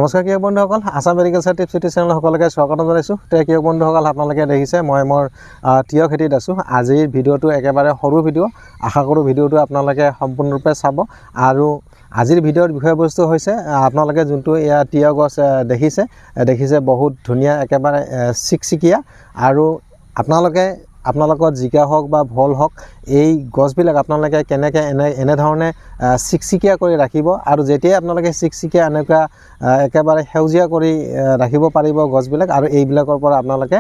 নমস্কাৰ কৃষক বন্ধুসকল, Assam agriculture tips YouTube channel সকলোকে স্বাগতম জনাইছোঁ। কৃষক বন্ধুসকল, আপোনালোকে দেখিছে মই মোৰ তিয়হ খেতিত আছোঁ। আজিৰ ভিডিঅ'টো একেবাৰে সৰু ভিডিঅ'। আশা কৰোঁ ভিডিঅ'টো আপোনালোকে সম্পূৰ্ণৰূপে চাব। আৰু আজিৰ ভিডিঅ'ৰ বিষয়বস্তু হৈছে আপোনালোকে যোনটো এয়া তিয়হ গছ দেখিছে বহুত ধুনীয়া, একেবাৰে চিকচিকীয়া। আৰু আপোনালোকৰ জিকা হওক বা ভোল হওক, এই গছবিলাক আপোনালোকে কেনেকৈ এনেধৰণে চিকচিকীয়া কৰি ৰাখিব, আৰু যেতিয়াই আপোনালোকে চিকচিকীয়া এনেকুৱা একেবাৰে সেউজীয়া কৰি ৰাখিব পাৰিব গছবিলাক, আৰু এইবিলাকৰ পৰা আপোনালোকে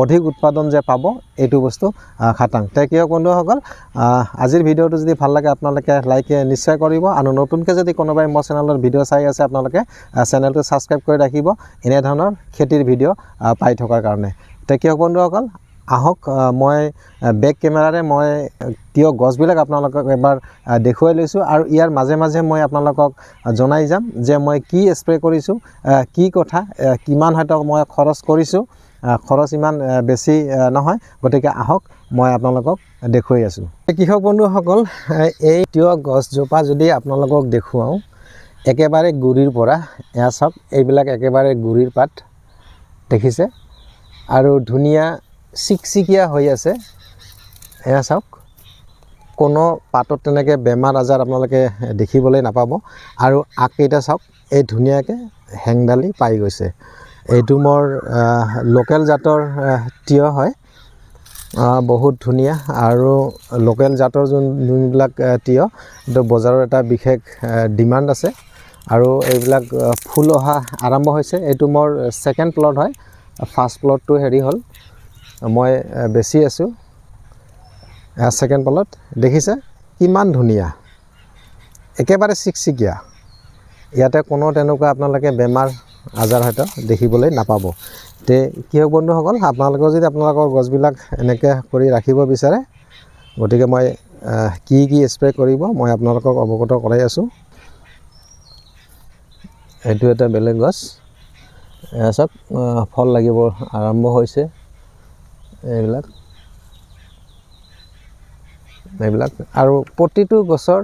অধিক উৎপাদন যে পাব, এইটো বস্তু খাটাং। কৃষক বন্ধুসকল, আজিৰ ভিডিঅ'টো যদি ভাল লাগে আপোনালোকে লাইক নিশ্চয় কৰিব, আৰু নতুনকৈ যদি কোনোবাই মোৰ চেনেলৰ ভিডিঅ' চাই আছে আপোনালোকে চেনেলটো ছাবস্ক্ৰাইব কৰি ৰাখিব এনেধৰণৰ খেতিৰ ভিডিঅ' পাই থকাৰ কাৰণে। কৃষক বন্ধুসকল, আহক মই বেক কেমেৰাৰে মই তিয়হ গছবিলাক আপোনালোকক এবাৰ দেখুৱাই লৈছোঁ, আৰু ইয়াৰ মাজে মাজে মই আপোনালোকক জনাই যাম যে মই কি স্প্ৰে কৰিছোঁ, কি কথা, কিমান হয়তো মই খৰচ কৰিছোঁ। খৰচ ইমান বেছি নহয়, গতিকে আহক মই আপোনালোকক দেখুৱাই আছোঁ। কৃষক বন্ধুসকল, এই তিয়হ গছজোপা যদি আপোনালোকক দেখুৱাওঁ, একেবাৰে গুৰিৰ পৰা এয়া চাওক, এইবিলাক একেবাৰে গুৰিৰ পাত দেখিছে, আৰু ধুনীয়া চিকচিকীয়া হৈ আছে। এয়া চাওক, কোনো পাতত তেনেকৈ বেমাৰ আজাৰ আপোনালোকে দেখিবলৈ নাপাব। আৰু আগকেইটা চাওক, এই ধুনীয়াকৈ হেংদালি পাই গৈছে। এইটো মোৰ লোকেল জাতৰ তিয়হ হয়, বহুত ধুনীয়া। আৰু লোকেল জাতৰ যোনবিলাক তিয়হ, এইটো বজাৰৰ এটা বিশেষ ডিমাণ্ড আছে, আৰু এইবিলাক ফুল অহা আৰম্ভ হৈছে। এইটো মোৰ ছেকেণ্ড প্লট হয়, ফাৰ্ষ্ট প্লটটো হ'ল মই বেছি আছোঁ। ছেকেণ্ড প্লট দেখিছে কিমান ধুনীয়া, একেবাৰে চিকচিকীয়া। ইয়াতে কোনো তেনেকুৱা আপোনালোকে বেমাৰ আজাৰ হয়তো দেখিবলৈ নাপাব। কৃষক বন্ধুসকল, আপোনালোকেও যদি আপোনালোকৰ গছবিলাক এনেকৈ কৰি ৰাখিব বিচাৰে, গতিকে মই কি স্প্ৰে কৰিব মই আপোনালোকক অৱগত কৰাই আছোঁ। এইটো এটা বেলেগ গছ, চাওক ফল লাগিব আৰম্ভ হৈছে। এইবিলাক আৰু প্ৰতিটো গছৰ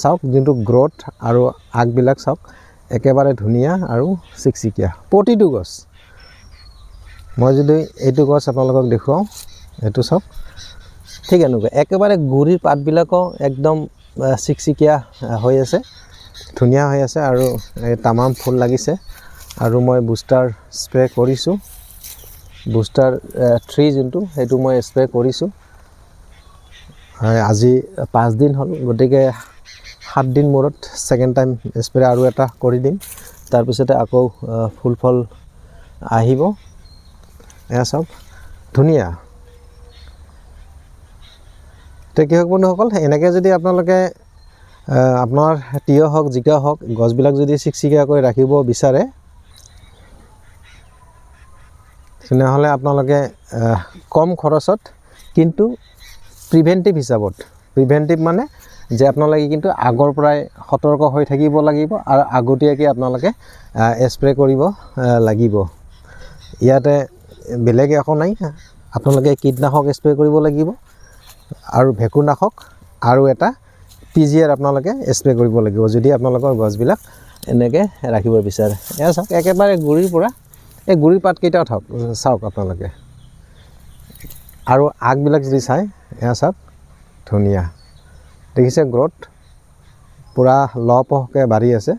চাওক যোনটো গ্ৰথ, আৰু আগবিলাক চাওক একেবাৰে ধুনীয়া আৰু চিকচিকীয়া প্ৰতিটো গছ। মই যদি এইটো গছ আপোনালোকক দেখুৱাওঁ, এইটো চাওক ঠিক এনেকুৱা, একেবাৰে গুৰিৰ পাতবিলাকো একদম চিকচিকীয়া হৈ আছে, ধুনীয়া হৈ আছে, আৰু তামাম ফুল লাগিছে। আৰু মই বুষ্টাৰ স্প্ৰে কৰিছোঁ, বুষ্টাৰ 3 যোনটো, সেইটো মই স্প্ৰে কৰিছোঁ। আজি 5 দিন হ'ল, গতিকে 7 দিন মূৰত ছেকেণ্ড টাইম স্প্ৰে আৰু এটা কৰি দিম। তাৰপিছতে আকৌ ফুল ফল আহিব। এয়া চাওক ধুনীয়া। কৃষক বন্ধুসকল, এনেকৈ যদি আপোনালোকে আপোনাৰ তিয়হ হওক, জিকা হওক, গছবিলাক যদি চিকচিকীয়াকৈ ৰাখিব বিচাৰে, তেনেহ'লে আপোনালোকে কম খৰচত কিন্তু প্ৰিভেণ্টিভ হিচাপত, প্ৰিভেণ্টিভ মানে যে আপোনালোকে কিন্তু আগৰ পৰাই সতৰ্ক হৈ থাকিব লাগিব, আৰু আগতীয়াকৈ আপোনালোকে স্প্ৰে কৰিব লাগিব। ইয়াতে বেলেগ একো নাই, আপোনালোকে কীটনাশক স্প্ৰে কৰিব লাগিব, আৰু ভেঁকুৰনাশক, আৰু এটা PGR আপোনালোকে স্প্ৰে কৰিব লাগিব, যদি আপোনালোকৰ গছবিলাক এনেকৈ ৰাখিব বিচাৰে। এয়া চাওক একেবাৰে গুৰিৰ পৰা, এই গুৰিৰ পাতকেইটাও চাওক আপোনালোকে, আৰু আগবিলাক যদি চাই, এয়া চাওক ধুনীয়া দেখিছে, গ্ৰথ পূৰা লহপহকৈ বাঢ়ি আছে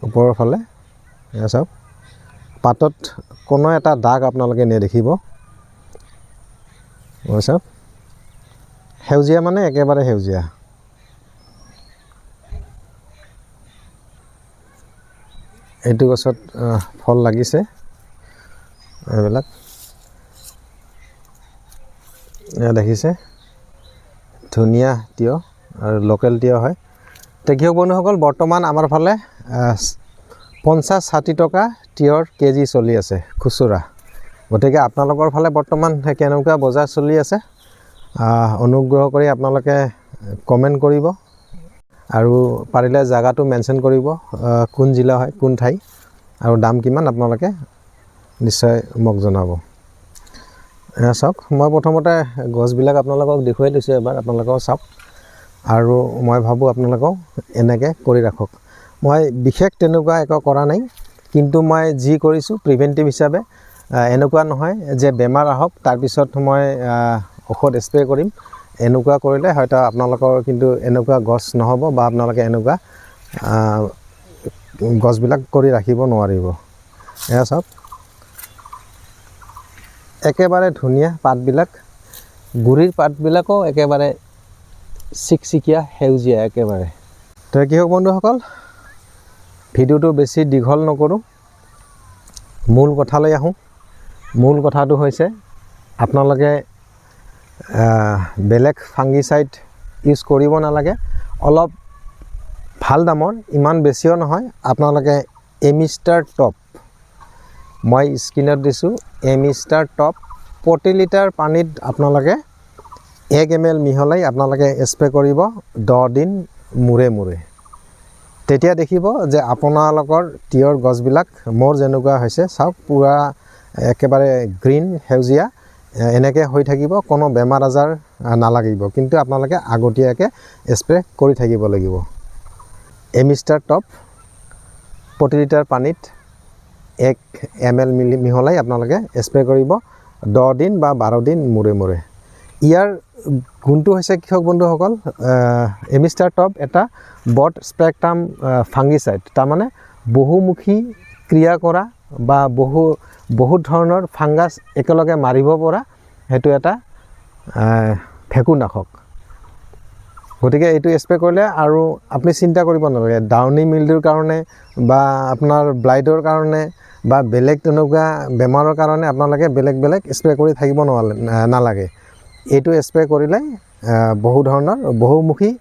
ওপৰৰ ফালে। এয়া চাওক পাতত কোনো এটা দাগ আপোনালোকে নেদেখিব। চাওক সেউজীয়া মানে একেবাৰে সেউজীয়া। এইটো গছত ফল লাগিছে, এইবিলাক দেখিছে, ধুনীয়া তিয়হ, আৰু লোকেল তিয়হ হয়। কৃষক বন্ধুসকল, বৰ্তমান আমাৰ ফালে 50-60 টকা তিয়হৰ কেজি চলি আছে খুচুৰা। গতিকে আপোনালোকৰ ফালে বৰ্তমান কেনেকুৱা বজাৰ চলি আছে, অনুগ্ৰহ কৰি আপোনালোকে কমেণ্ট কৰিব, আৰু পাৰিলে জেগাটো মেনশ্যন কৰিব, কোন জিলা হয়, কোন ঠাই, আৰু দাম কিমান আপোনালোকে নিশ্চয় মোক জনাব। চাওক মই প্ৰথমতে গছবিলাক আপোনালোকক দেখুৱাই দিছোঁ, এবাৰ আপোনালোকেও চাওক, আৰু মই ভাবোঁ আপোনালোকেও এনেকৈ কৰি ৰাখক। মই বিশেষ তেনেকুৱা একো কৰা নাই, কিন্তু মই যি কৰিছোঁ প্ৰিভেণ্টিভ হিচাপে এনেকুৱা নহয় যে বেমাৰ আহক তাৰপিছত মই ঔষধ স্প্ৰে কৰিম। এনেকুৱা কৰিলে হয়তো আপোনালোকৰ কিন্তু এনেকুৱা গছ নহ'ব বা আপোনালোকে এনেকুৱা গছবিলাক কৰি ৰাখিব নোৱাৰিব। এয়া চাওক, একেবাৰে ধুনীয়া পাতবিলাক, গুৰিৰ পাতবিলাকো একেবাৰে চিকচিকীয়া সেউজীয়া একেবাৰে। তো কি হওক বন্ধুসকল, ভিডিঅ'টো বেছি দীঘল নকৰোঁ, মূল কথালৈ আহোঁ। মূল কথাটো হৈছে আপোনালোকে বেলেগ ফাংগিচাইড ইউজ কৰিব নালাগে। অলপ ভাল দামৰ, ইমান বেছিও নহয়, আপোনালোকে এমিষ্টাৰ টপ, মই স্ক্ৰীনত দিছোঁ, এমিষ্টাৰ টপ প্ৰতি লিটাৰ পানীত আপোনালোকে 1 ml মিহলাই আপোনালোকে স্প্ৰে কৰিব 10 দিন মূৰে মূৰে। তেতিয়া দেখিব যে আপোনালোকৰ তিয়ঁহৰ গছবিলাক মোৰ যেনেকুৱা হৈছে, চাওক পূৰা একেবাৰে গ্ৰীণ সেউজীয়া এনেকৈ হৈ থাকিব, কোনো বেমাৰ আজাৰ নালাগিব। কিন্তু আপোনালোকে আগতীয়াকৈ স্প্ৰে কৰি থাকিব লাগিব। এমিষ্টাৰ টপ প্ৰতি লিটাৰ পানীত 1 ml মিহলাই আপোনালোকে স্প্ৰে কৰিব 10 দিন বা 12 দিন মূৰে মূৰে। ইয়াৰ গুণটো হৈছে কৃষক বন্ধুসকল, এমিষ্টাৰ টপ এটা ব্ৰড স্পেক্ট্ৰাম ফাংগিচাইড, তাৰমানে বহুমুখী ক্ৰিয়া কৰা বা বহুত ধৰণৰ ফাংগাছ একেলগে মাৰিব পৰা সেইটো এটা ভেঁকুৰনাশক। গতিকে এইটো স্প্ৰে কৰিলে আৰু আপুনি চিন্তা কৰিব নালাগে ডাউনি মিল্ডিউৰ কাৰণে বা আপোনাৰ ব্লাইডৰ কাৰণে বা বেলেগ তেনেকুৱা বেমাৰৰ কাৰণে আপোনালোকে বেলেগ স্প্ৰে কৰি থাকিব নালাগে। এইটো স্প্ৰে কৰিলে বহু ধৰণৰ বহুমুখী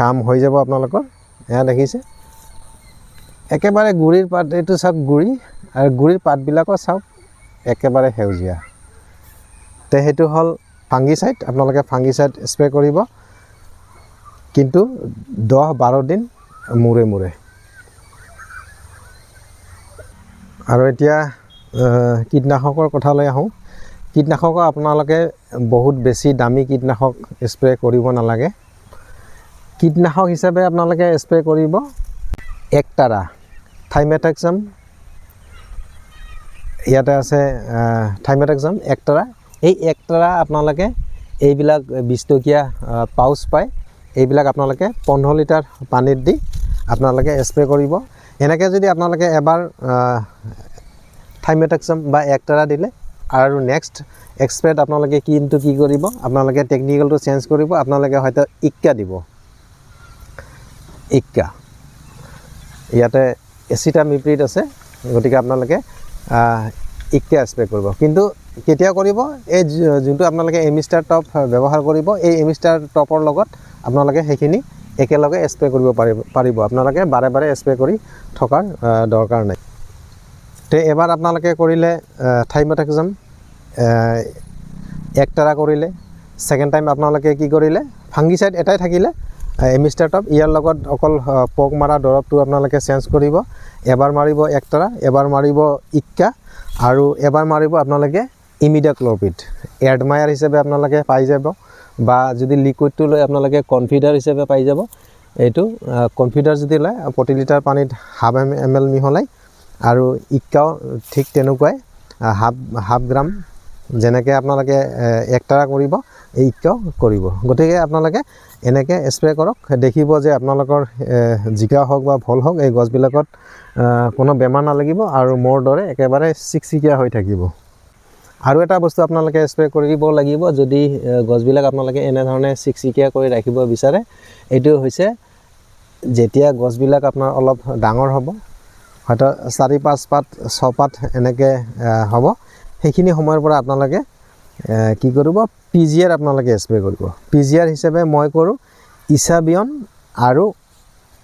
কাম হৈ যাব আপোনালোকৰ। এয়া দেখিছে একেবাৰে গুৰিৰ পাত, এইটো চাওক গুৰি, আৰু গুৰিৰ পাতবিলাকো চাওক একেবাৰে সেউজীয়া। তে সেইটো হ'ল ফাংগিচাইড, আপোনালোকে ফাংগিচাইড স্প্ৰে কৰিব, কিন্তু 10-12 দিন মূৰে মূৰে। আৰু এতিয়া কীটনাশকৰ কথালৈ আহোঁ। কীটনাশক আপোনালোকে বহুত বেছি দামী কীটনাশক স্প্ৰে কৰিব নালাগে। কীটনাশক হিচাপে আপোনালোকে স্প্ৰে কৰিব একতাৰা, থাইমেথাক্সাম, ইয়াতে আছে থাইমেথাক্সাম একতাৰা। এই একতাৰা আপোনালোকে এইবিলাক 20 টকীয়া পাউচ পায়, এইবিলাক আপোনালোকে 15 লিটাৰ পানীত দি আপোনালোকে স্প্ৰে কৰিব। এনেকৈ যদি আপোনালোকে এবাৰ থাইমেথাক্সাম বা একতাৰা দিলে আৰু নেক্সট স্প্ৰেত আপোনালোকে কিন্তু কি কৰিব, আপোনালোকে টেকনিকেলটো চেঞ্জ কৰিব, আপোনালোকে হয়তো ইক্কা দিব। ইক্কা ইয়াতে এচিটামিপ্ৰিড আছে, গতিকে আপোনালোকে ইক্কা স্প্ৰে কৰিব। কিন্তু কেতিয়া কৰিব, এই যোনটো আপোনালোকে এমিষ্টাৰ টপ ব্যৱহাৰ কৰিব, এই এমিষ্টাৰ টপৰ লগত আপোনালোকে সেইখিনি একেলগে স্প্ৰে কৰিব পাৰিব। আপোনালোকে বাৰে বাৰে স্প্ৰে কৰি থকাৰ দৰকাৰ নাই। তে এবাৰ আপোনালোকে কৰিলে থাইমেথাক্সাম, একতাৰা কৰিলে, ছেকেণ্ড টাইম আপোনালোকে কি কৰিলে, ফাংগিচাইড এটাই থাকিলে এমিষ্টাৰ টপ, ইয়াৰ লগত অকল পোক মৰা দৰৱটো আপোনালোকে চেঞ্জ কৰিব। এবাৰ মাৰিব একতাৰা, এবাৰ মাৰিব ইক্কা, আৰু এবাৰ মাৰিব আপোনালোকে ইমিডাক্ল'পিড। এডমায়াৰ হিচাপে আপোনালোকে পাই যাব, বা যদি লিকুইডটো লৈ আপোনালোকে কনফিডাৰ হিচাপে পাই যাব। এইটো কনফিডাৰ যদি লয় প্ৰতি লিটাৰ পানীত 1/2 ml মিহলাই, আৰু ইক্কাও ঠিক তেনেকুৱাই 1/2 গ্ৰাম, যেনেকৈ আপোনালোকে একতাৰা কৰিব এই ইক্কাও কৰিব। গতিকে আপোনালোকে এনেকৈ স্প্ৰে কৰক, দেখিব যে আপোনালোকৰ জিকা হওক বা ভোল হওক এই গছবিলাকত কোনো বেমাৰ নালাগিব আৰু মোৰ দৰে একেবাৰে চিকচিকীয়া হৈ থাকিব। আৰু এটা বস্তু আপোনালোকে স্প্ৰে কৰিব লাগিব যদি গছবিলাক আপোনালোকে এনেধৰণে চিকচিকীয়া কৰি ৰাখিব বিচাৰে, এইটো হৈছে যেতিয়া গছবিলাক আপোনাৰ অলপ ডাঙৰ হ'ব, হয়তো 4-5 পাত 6 পাত এনেকৈ হ'ব, সেইখিনি সময়ৰ পৰা আপোনালোকে কি কৰিব, পিজিআৰ আপোনালোকে স্প্ৰে কৰিব। পিজিআৰ হিচাপে মই কৰোঁ ইছাবিয়ন আৰু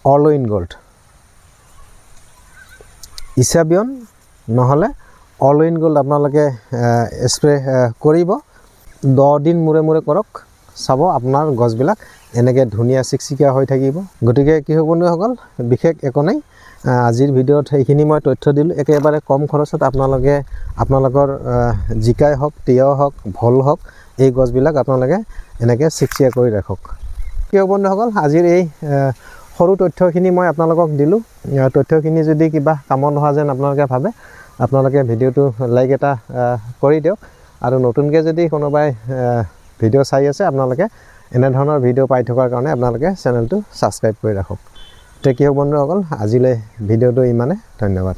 অল ইন গোল্ড। ইছাবিয়ন নহ'লে অল ইন গোল্ড আপোনালোকে স্প্ৰে কৰিব, 10 দিন মূৰে মূৰে কৰক, চাব আপোনাৰ গছবিলাক এনেকৈ ধুনীয়া চিকচিকীয়া হৈ থাকিব। গতিকে কৃষক বন্ধুসকল, বিশেষ একো নাই, আজিৰ ভিডিঅ'ত এইখিনি মই তথ্য দিলোঁ। একেবাৰে কম খৰচত আপোনালোকৰ জিকাই হওক, তিয়হ হওক, ভোল হওক, এই গছবিলাক আপোনালোকে এনেকৈ চিকচিকীয়া কৰি ৰাখক। কৃষক বন্ধুসকল, আজিৰ এই সৰু তথ্যখিনি মই আপোনালোকক দিলোঁ তথ্যখিনি যদি কিবা কামত নোহোৱা যেন আপোনালোকে ভাবে আপোনালোকে ভিডিঅ'টো লাইক এটা কৰি দিয়ক আৰু নতুনকৈ যদি কোনোবাই ভিডিঅ' চাই আছে আপোনালোকে এনেধৰণৰ ভিডিঅ' পাই থকাৰ কাৰণে আপোনালোকে চেনেলটো ছাবস্ক্ৰাইব কৰি ৰাখক। এতিয়া কি হওক বন্ধুসকল আজিলৈ ভিডিঅ'টো ইমানে ধন্যবাদ।